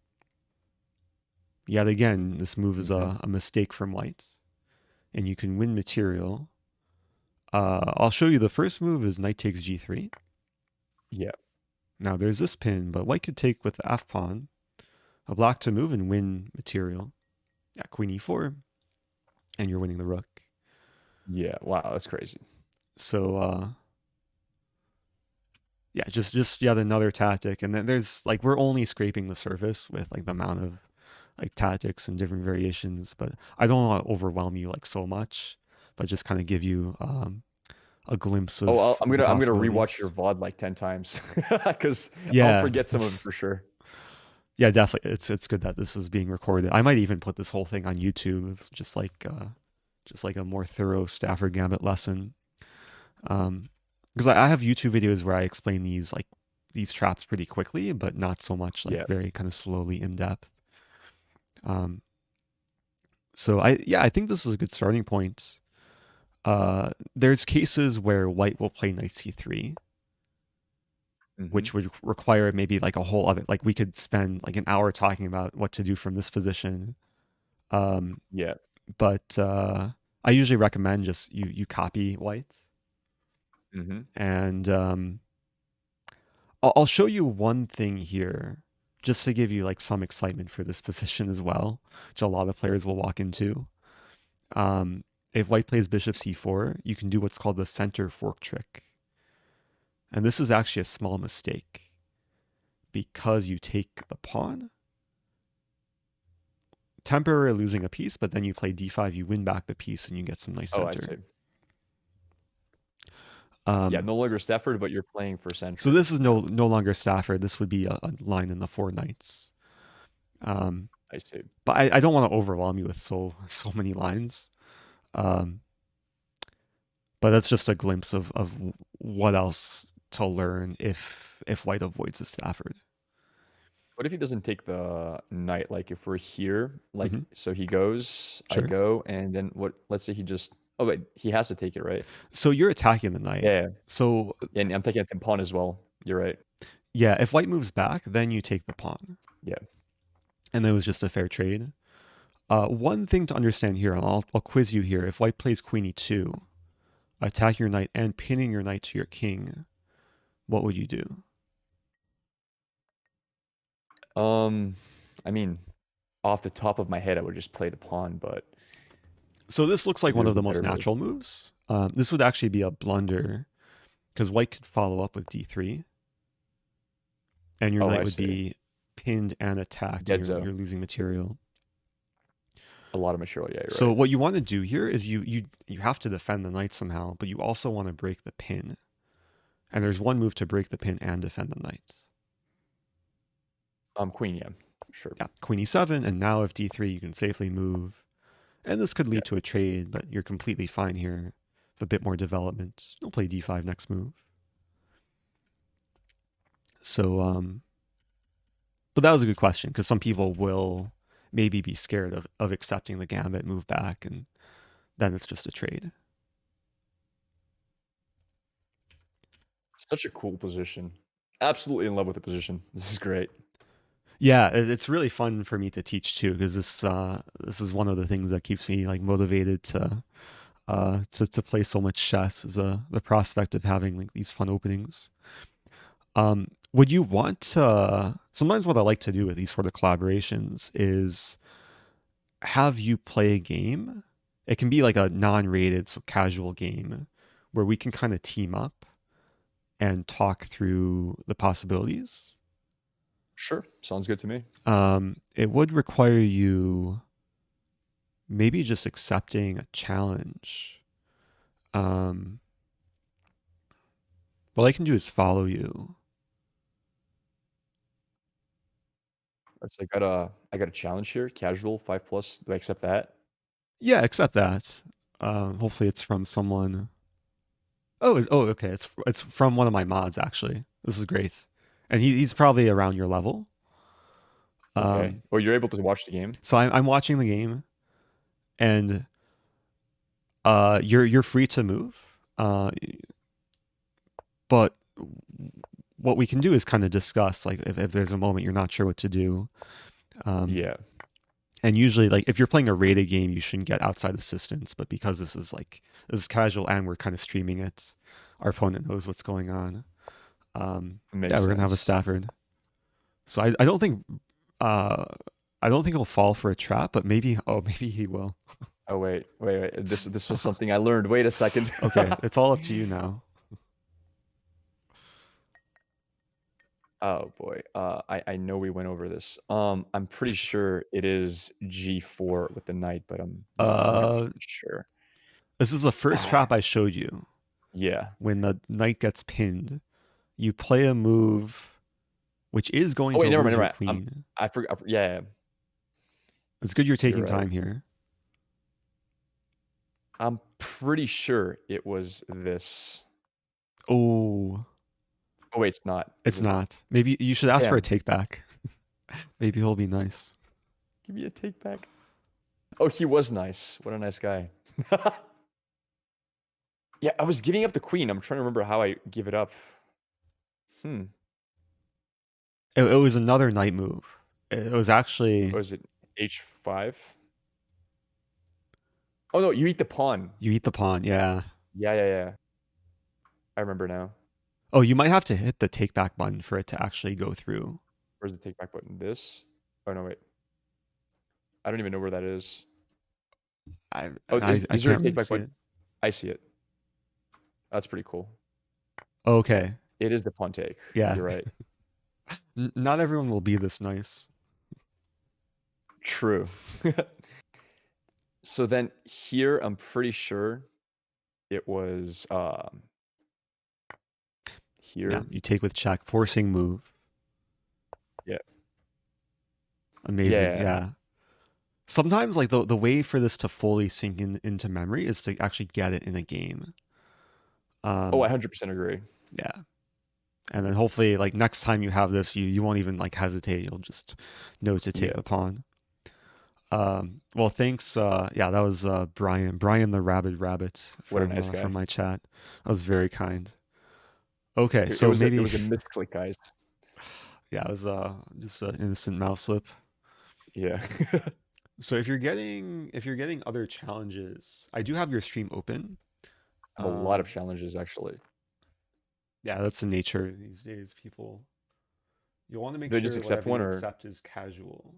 Yet again, this move is a mistake from white, and you can win material. I'll show you the first move is knight takes g3. Yeah. Now there's this pin, but white could take with the f pawn, a black to move and win material. Yeah, queen e4, and you're winning the rook. Yeah. Wow, that's crazy. So yeah, just yet another tactic. And then there's like we're only scraping the surface with like the amount of like tactics and different variations, but I don't want to overwhelm you like so much, but just kind of give you a glimpse Oh, of I'm the gonna rewatch your possibilities. VOD like 10 times because I'll Yeah, forget some of it for sure. yeah, definitely. It's good that this is being recorded. I might even put this whole thing on YouTube, just like just like a more thorough Stafford Gambit lesson. Because I have YouTube videos where I explain these traps pretty quickly, but not so much like Yeah. very kind of slowly in depth. Um, so I think this is a good starting point. There's cases where white will play knight c3, Mm-hmm. which would require maybe like a whole other, like we could spend like an hour talking about what to do from this position. Um, Yeah. but I usually recommend just you copy white, Mm-hmm. and I'll show you one thing here just to give you like some excitement for this position as well, which a lot of Sure. players will walk into. Um, if white plays bishop c4, you can do what's called the center fork trick. And this is actually a small mistake because you take the pawn, temporarily losing a piece, but then you play d5, you win back the piece, and you get some nice Oh, I see. center. Yeah, Um, no longer Stafford, but you're playing for so center this is now. no longer Stafford. This would be a line in the four knights. Um, I see. but I don't want to overwhelm you with so many lines. Um, but that's just a glimpse of what else to learn if white avoids the Stafford. What if he doesn't take the knight? Like if we're here, like Hmm. so he goes, I Sure. go, and then what? Let's say he just. Oh wait, he has to take it, right? So you're attacking the knight. Yeah, So yeah. And I'm taking the pawn as well. You're right. yeah, if white moves back, then you take the pawn, Yeah. and that was just a fair trade. One thing to understand here, and I'll quiz you here. If white plays queen e2, attacking your knight and pinning your knight to your king, what would you do? Um, I mean, off the top of my head, I would just play the pawn, but So this looks like maybe one of there's a the most better move. natural moves. This would actually be a blunder because white could follow up with d3, and your Oh, knight I would see. be pinned and attacked, and Dead you're zone. you're losing material. A lot of material. Yeah, you're So right. what you want to do here is you have to defend the knight somehow, but you also want to break the pin. And there's one move to break the pin and defend the knight. Queen. Yeah, sure. Yeah, queen e7, and now if d3, you can safely move. And this could Yeah. lead to a trade, but you're completely fine here. With a bit more development, you'll play d5 next move. So, but that was a good question because some people will maybe be scared of accepting the gambit, move back, and then it's just a trade. Such a cool position. Absolutely in love with the position. This is great. Yeah, it's really fun for me to teach too because this is one of the things that keeps me like motivated to play so much chess is the prospect of having like these fun openings. Would you want to? Sometimes what I like to do with these sort of collaborations is have you play a game. It can be like a non-rated, so casual game where we can kind of team up and talk through the possibilities. Sure. Sounds good to me. It would require you maybe just accepting a challenge. Um, what I can do is follow you. So I got a challenge here. Casual 5+. Do I accept that? Yeah, accept that. Hopefully it's from someone. Oh, okay. It's from one of my mods actually. This is great, and he's probably around your level. Okay. Um, Well, you're able to watch the game. so I'm watching the game, and you're free to move. But what we can do is kind of discuss like if there's a moment you're not sure what to do. Um, Yeah. and usually like if you're playing a rated game, you shouldn't get outside assistance. But because this is casual and we're kind of streaming it, our opponent knows what's going on. Yeah, Makes we're gonna have a sense. Stafford. So I don't think uh, I don't think he'll fall for a trap, but maybe maybe he will. Oh wait. This was something I learned. Wait a second. Okay, it's all up to you now. Oh boy. I know we went over this. I'm pretty sure it is G4 with the knight, but I'm not 100% Uh, sure. this is the first Ah, trap I showed you. yeah. When the knight gets pinned, you play a move which is going Oh wait, to never mind, lose never your mind. queen. I forgot. Yeah, It's good you're you're taking right. time here. I'm pretty sure it was this. Oh, Oh wait, it's not. Is it's it? not. Maybe you should ask for a Damn. take back. Maybe he'll be nice. Give me a take back. Oh, he was nice. What a nice guy. Yeah, I was giving up the queen. I'm trying to remember how I give it up. Hmm. It was another knight move. It was actually Was it h5? Oh no, you eat the pawn. you eat the pawn. Yeah. Yeah, yeah, yeah. I remember now. Oh, you might have to hit the take back button for it to actually go through. Where's the take back button? This? Oh no, wait. I don't even know where that is. I Oh, I is there a can't take really back see button? it. I see it. That's pretty cool. Yeah, Okay. it is the pawn take. Yeah. You're right. Not everyone will be this nice. True. So then here, I'm pretty sure it was Yeah, here. you take with check, forcing move. Yeah. Amazing. Yeah. Yeah. Sometimes like the way for this to fully sink into memory is to actually get it in a game. Oh, I 100% agree. Yeah. And then hopefully like next time you have this, you won't even like hesitate. You'll just know to take Yeah. the pawn. Well, thanks. Yeah, that was Brian the Rabid Rabbit What a nice guy. from my chat. That was very kind. Okay, It so was maybe it was a misclick, guys. yeah, it was just an innocent mouse slip. Yeah. So if you're getting other challenges, I do have your stream open. I have a lot of Um, challenges actually. yeah, that's the nature these days. People, you want to make Do I just sure accept whatever one you or accept is casual.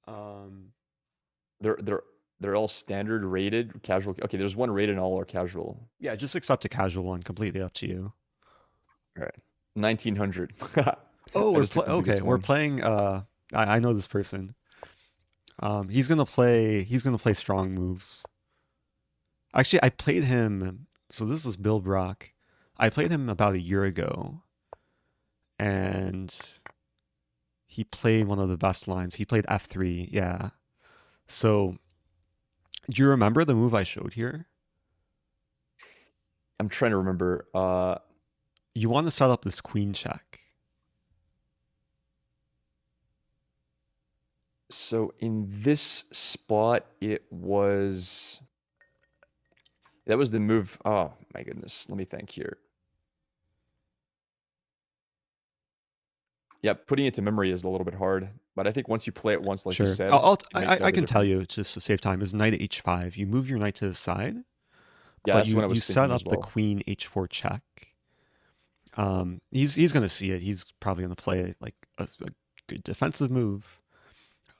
Um, they're they're they're all standard rated casual? Okay, there's one rated and all are casual. yeah, just accept a casual one. Completely up to you. All right. 1900. Oh, I just took the okay. biggest We're one. playing. I know this person. He's gonna play strong moves. Actually, I played him. So this is Bill Brock. I played him about a year ago, and he played one of the best lines. He played F3. Yeah. So do you remember the move I showed here? I'm trying to remember. You want to set up this queen check. So in this spot, that was the move. Oh my goodness. Let me think here. Yeah, putting it to memory is a little bit hard, but I think once you play it once, like you Sure. said, it makes all I the can tell difference. you just to save time. Is knight h5. You move your knight to the side, Yeah, but that's what I you was set thinking as up the well. queen h4 check. He's gonna see it. He's probably gonna play like a good defensive move.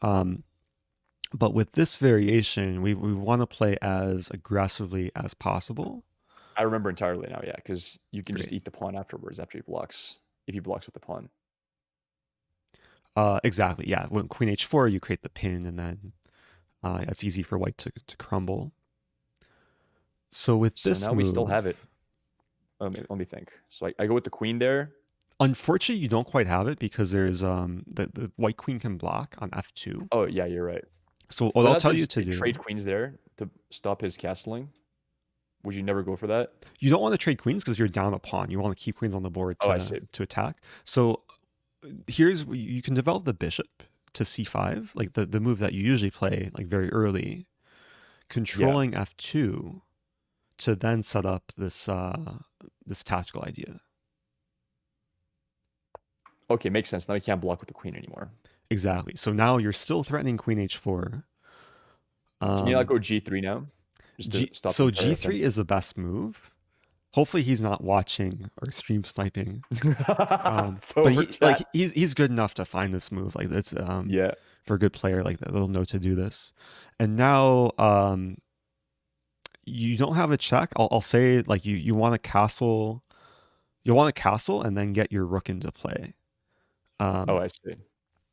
But with this variation, we want to play as aggressively as possible. I remember entirely now, yeah, because you can just Great. eat the pawn afterwards after he blocks. If he blocks with the pawn. Exactly. Yeah. When queen h4, you create the pin, and then it's easy for white to crumble. So with So this now we still move, have it. Let me think. So I go with the queen there. unfortunately, you don't quite have it because there's the white queen can block on f2. Oh yeah, you're right. So what Why I'll not tell you just to do, trade queens there to stop his castling? Would you never go for that? you don't want to trade queens because you're down a pawn. You want to keep queens on the board Oh, I see. to attack. So here's you can develop the bishop to c5, like the move that you usually play like very early, Yeah. controlling f2 to then set up this tactical idea. Okay, makes sense. Now he can't block with the queen anymore. Exactly. So now you're still threatening queen h4. Can you not go g3 now? Just to stop the So entire g3 offensive? is the best move. Hopefully he's not watching or stream sniping. It's But over, chat. he's good enough to find this move. Like it's Yeah. for a good player, like they'll know to do this. And now you don't have a check. I'll say like you want a castle. You want a castle and then get your rook into play. Oh, I see.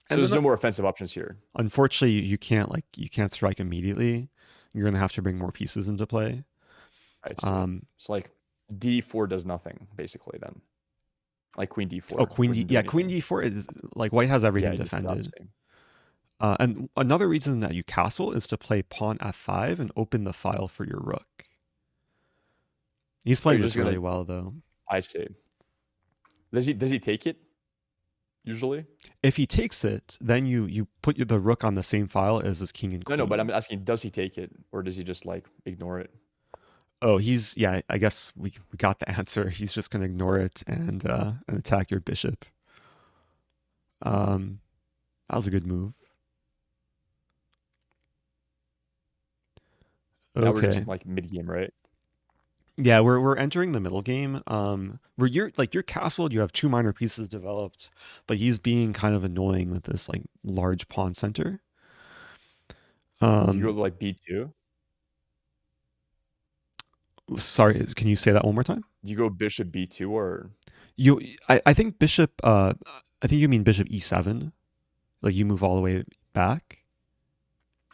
So And there's then no more offensive options here. unfortunately you can't strike immediately. You're gonna have to bring more pieces into play. I see. It's like d4 does nothing basically then. Like queen d4 Oh, queen D, wouldn't do yeah, queen anything. d4 is like white has Yeah, everything it just stops defended. him. And another reason that you castle is to play pawn f5 and open the file for your rook. He's Oh, playing you're this just really gonna. well, though. I see. Does he take it usually? If he takes it, then you put the rook on the same file as his king and No, but I'm queen. asking, does he take it, or does he just like ignore it? Oh, yeah. I guess we got the answer. He's just gonna ignore it and attack your bishop. Um, that was a good move. Now we're just Okay. like mid game, right? Yeah, we're entering the middle game. Where you're castled, you have two minor pieces developed, but he's being kind of annoying with this like large pawn center. Do you go Um, to like B2? sorry, can you say that one more time? Do you go bishop B2 or You, I think bishop. I think you mean bishop e7. Like you move all the way back.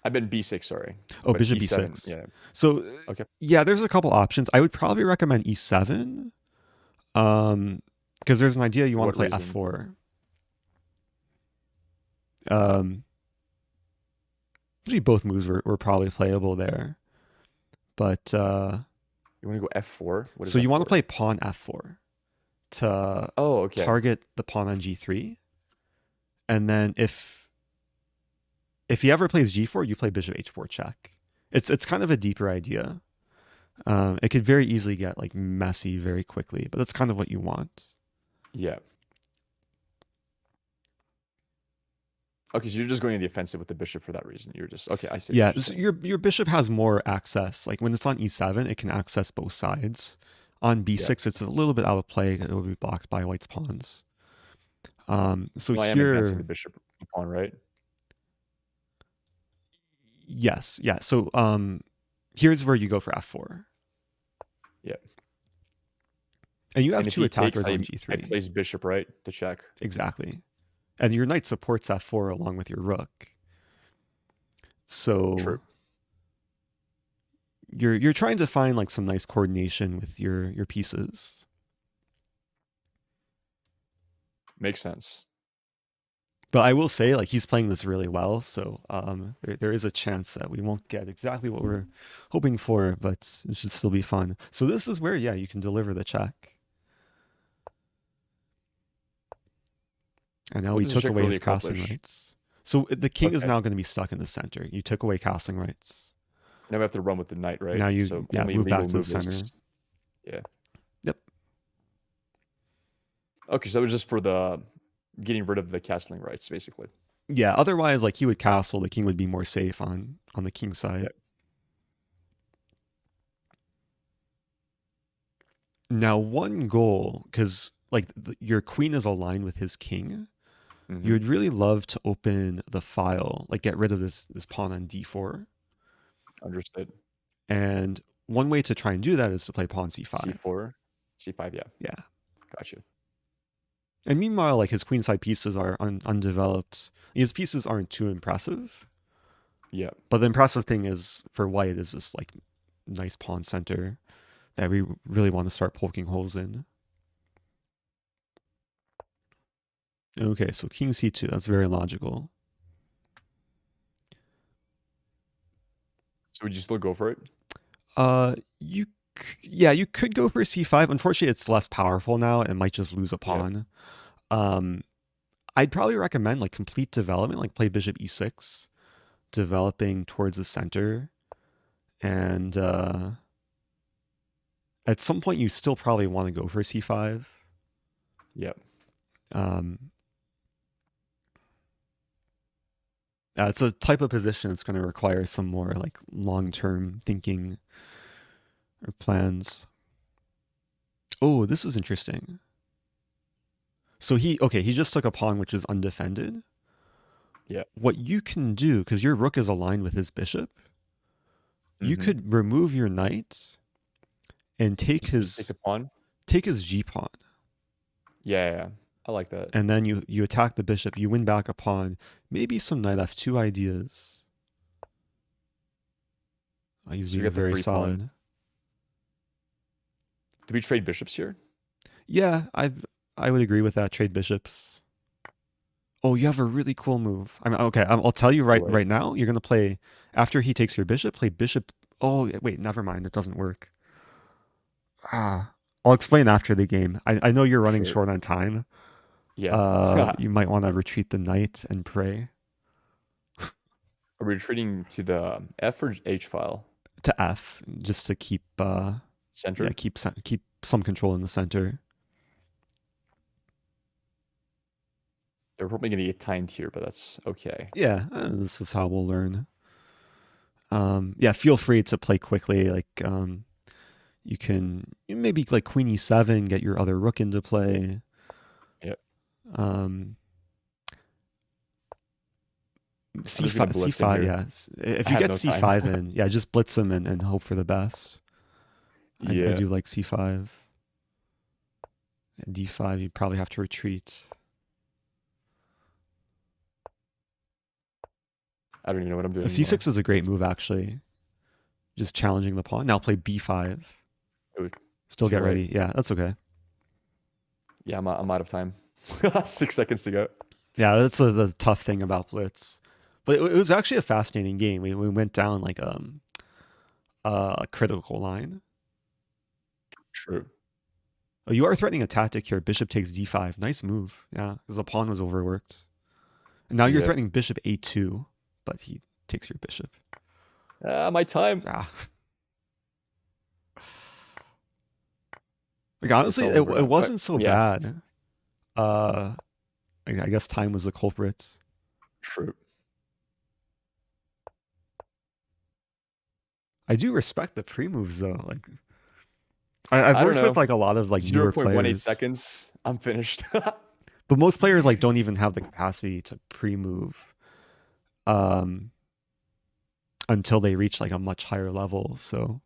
I've been B6, sorry, Oh, but bishop E7, b6. yeah. So Okay. yeah, there's a couple options. I would probably recommend e7. Because there's an idea you For want to what play reason? f4. Um, Actually, both moves were probably playable there. But You want to go F4? What is so you want to F4? play pawn f4 to Oh, okay. target the pawn on g3, and then if he ever plays g4, you play bishop h4 check. It's kind of a deeper idea. It could very easily get like messy very quickly, but that's kind of what you want. Yeah. Okay, so you're just going to the offensive with the bishop for that reason. You're just okay. I see what Yeah, you're so saying. your bishop has more access. Like when it's on e7, it can access both sides. On Yeah. b6, it's a little bit out of play. It will be blocked by white's pawns. So Well, I am advancing the here, bishop pawn, right? yes, yeah. So here's where you go for f4, Yeah. and you have And if two he takes, attackers on I g3. place bishop right to check. Exactly, and your knight supports f4 along with your rook. So True. you're trying to find like some nice coordination with your pieces. Makes sense. But I will say, like he's playing this really well, so there is a chance that we won't get exactly what we're hoping for, but it should still be fun. So this is where, yeah, you can deliver the check. And now What we does the took check away really his castling accomplish? rights. So the king is Okay. now going to be stuck in the center. You took away castling rights. Now we have to run with the knight, right? Now So yeah, only move back legal to the move center. is yeah. Yep. Okay, so that was just for the getting rid of the castling rights, basically. Yeah. Otherwise, like he would castle, the king would be more safe on the king side. Yeah. Now, one goal, because like your queen is aligned with his king, you Mm-hmm. would really love to open the file, like get rid of this pawn on d4. Understood. And one way to try and do that is to play pawn c5. C4, C5, yeah. Yeah. Gotcha. And meanwhile, like his queenside pieces are undeveloped. His pieces aren't too impressive. Yeah. But the impressive thing is for white is this like nice pawn center that we really want to start poking holes in. Okay, so king c2, that's very logical. So would you still go for it? You yeah, you could go for c5. Unfortunately, it's less powerful now. It might just lose a Yeah. pawn. Um, I'd probably recommend like complete development, like play bishop e6, developing towards the center, and at some point you still probably want to go for c5. Yeah. Um, it's a type of position that's going to require some more like long-term thinking or plans. Oh, this is interesting. So he just took a pawn which is undefended. Yeah. What you can do, because your rook is aligned with his bishop, you Mm-hmm. could remove your knight and take Just take his the pawn. g pawn, Yeah. I like that. and then you attack the bishop. You win back a pawn. Maybe some knight f2 ideas. Oh, he's So you being get the very free pawn. solid. Do we trade bishops here? Yeah, I would agree with that. Trade bishops. Oh, you have a really cool move. I mean, okay, I'll tell you All right right. right now. You're gonna play after he takes your bishop. Play bishop. Oh wait, never mind. It doesn't work. Ah, I'll explain after the game. I know you're running Sure. short on time. Yeah. You might want to retreat the knight and pray Are we retreating to the F or H file? to F just to keep yeah, Center? keep some control in the center. They're probably going to get timed here, but that's okay. Yeah, this is how we'll learn. Yeah, feel free to play quickly. Like you can maybe like queen e7, get your other rook into play. Yep. Um, I'm just going c5, to blitz in c5. here. Yes, if I you have get no time. c5 in, yeah, just blitz them and hope for the best. I Yeah. do like c5. And d5, you probably have to retreat. I don't even know what I'm doing anymore. c6 is a great move actually. Just challenging the pawn. Now play b5. Oh, Still too get late. ready. Yeah, that's okay. Yeah, I'm out of time. 6 seconds to go. Yeah, that's the tough thing about blitz. But it was actually a fascinating game. We went down like a critical line. True. Oh, you are threatening a tactic here. Bishop takes d5. Nice move. Yeah, because the pawn was overworked. And now you're Yep. threatening bishop a2, but he takes your bishop. My time. Ah. Like It's honestly, all it over now. wasn't so Yeah. bad. Uh, I guess time was the culprit. True. I do respect the pre-moves though. Like I've I don't worked with know. like a lot of like newer 0.18 players, seconds. I'm finished. but most players like don't even have the capacity to pre-move um, until they reach like a much higher level. So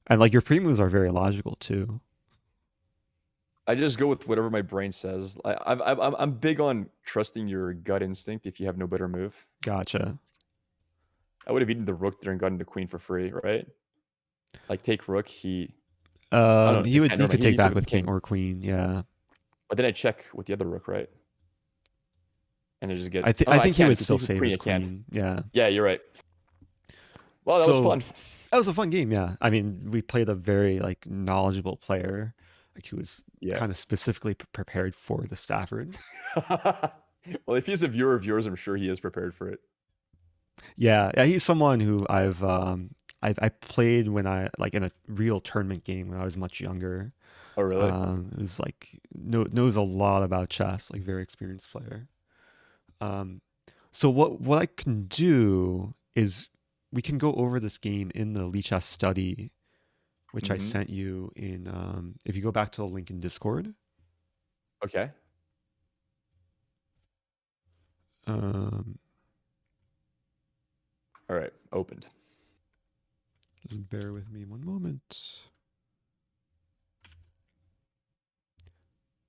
and like your pre-moves are very logical too. I just go with whatever my brain says. I'm big on trusting your gut instinct if you have no better move. Gotcha. I would have eaten the rook there and gotten the queen for free, right? Like take rook, I don't know, He would never he mind. could He take needs back a with king king. or queen. Yeah, But then I check with the other rook, right? And I just get oh I no, I think he can't. would If he still takes with save queen, his I can't. queen. Yeah. Yeah, you're right. Well, that was So fun. that was a fun game. Yeah. I mean, we played a very like knowledgeable player, like who was Yeah. kind of specifically prepared for the Stafford. Well, if he's a viewer of yours, I'm sure he is prepared for it. Yeah, yeah, he's someone who I played when I like in a real tournament game when I was much younger. Oh, really? It was like knows a lot about chess, like very experienced player. Um, so what I can do is we can go over this game in the Lee Chess study, which I Mm-hmm. sent you in. If you go back to the link in Discord, Okay. um, All right. Opened. just bear with me one moment.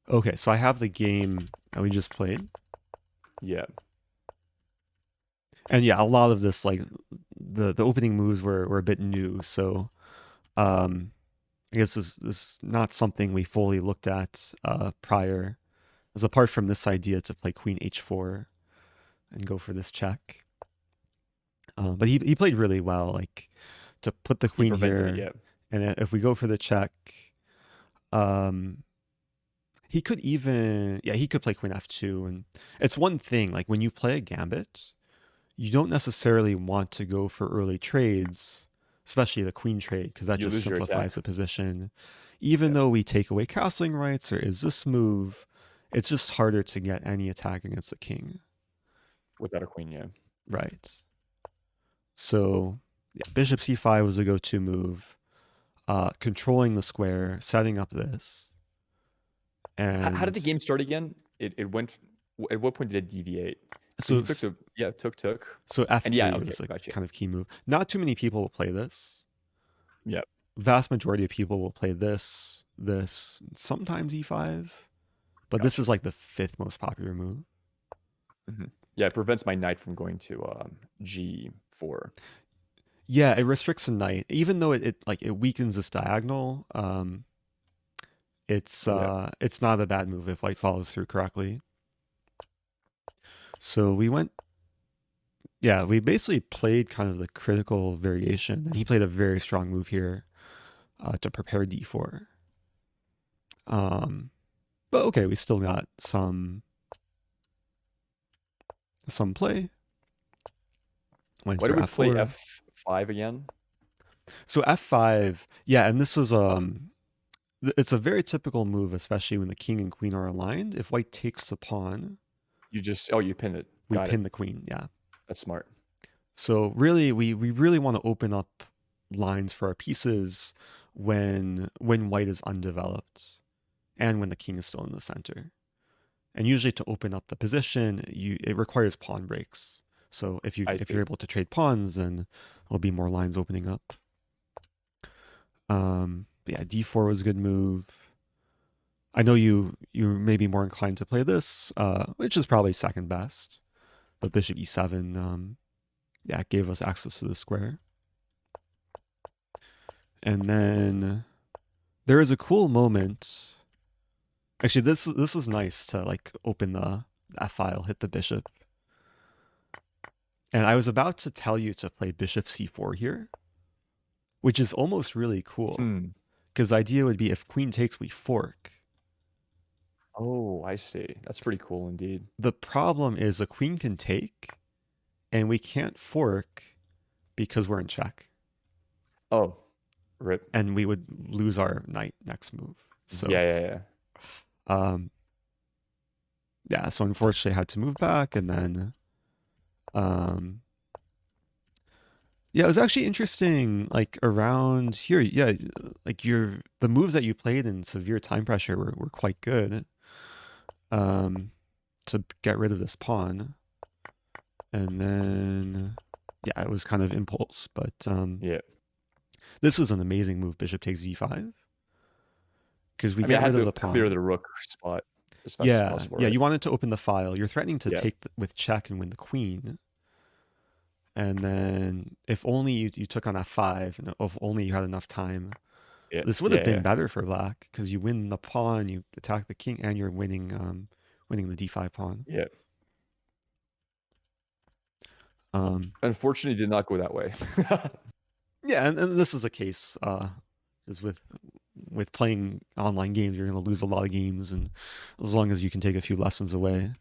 Okay, so I have the game that we just played. Yeah. And yeah, a lot of this like the opening moves were a bit new, so I guess this is not something we fully looked at prior. As apart from this idea to play Queen H4 and go for this check, but he played really well, like to put the He queen prevented it. here, Yeah. and if we go for the check, um, he could even he could play Queen F2, and it's one thing like when you play a gambit you don't necessarily want to go for early trades, especially the queen trade, because that You just lose your attack. simplifies the position. Even Yeah. though we take away castling rights, or is this move, it's just harder to get any attack against the king. Without a queen, yeah. Right. So yeah, bishop c5 was a go-to move. Controlling the square, setting up this. How did the And game start again? It went. At what point did it deviate? So so he took the took. so And yeah, f3 okay, was a gotcha. kind of key move. Not too many people will play this. Yeah. Vast majority of people will play this, sometimes e5, but this Gotcha. is like the fifth most popular move. Mm-hmm. Yeah, it prevents my knight from going to G4. Yeah, it restricts a knight, even though it weakens this diagonal. It's Yeah. not a bad move if white follows through correctly. So we went, yeah, we basically played kind of the critical variation, and he played a very strong move here to prepare d4. But okay, we still got some play. Went Why do for we play f4. f5 again? So f5, yeah, and this is it's a very typical move, especially when the king and queen are aligned. If white takes the pawn, You just you pin it. we Got it. pin the queen. Yeah. That's smart. So really, we really want to open up lines for our pieces when white is undeveloped and when the king is still in the center. And usually, to open up the position, it requires pawn breaks. So if I you're see. able to trade pawns, then there'll be more lines opening up. But yeah, d4 was a good move. I know you may be more inclined to play this, which is probably second best. But bishop e7, yeah, it gave us access to the square. And then there is a cool moment. Actually, this is nice to like open that file, hit the bishop. And I was about to tell you to play bishop c4 here, which is almost really cool. Because the idea would be if queen takes, we fork. Oh, I see. That's pretty cool indeed. The problem is a queen can take, and we can't fork because we're in check. Oh, rip. And we would lose our knight next move. So Yeah. yeah, so unfortunately I had to move back, and then yeah, it was actually interesting, like around here, yeah, like the moves that you played in severe time pressure were quite good to get rid of this pawn. And then yeah, it was kind of impulse, but Yeah. this was an amazing move, bishop takes d5. Because we I mean, get I had rid of to the clear pawn. the rook spot as fast as Yeah, possible, yeah, right? you wanted to open the file. You're threatening to Yeah. take with check and win the queen. And then if only you took on f5, and if only you had enough time, Yeah. this would have been Yeah. better for black because you win the pawn, you attack the king, and you're winning the d5 pawn. Yeah. Unfortunately, Unfortunately, did not go that way. yeah, and this is a case is with playing online games, you're going to lose a lot of games, and as long as you can take a few lessons away,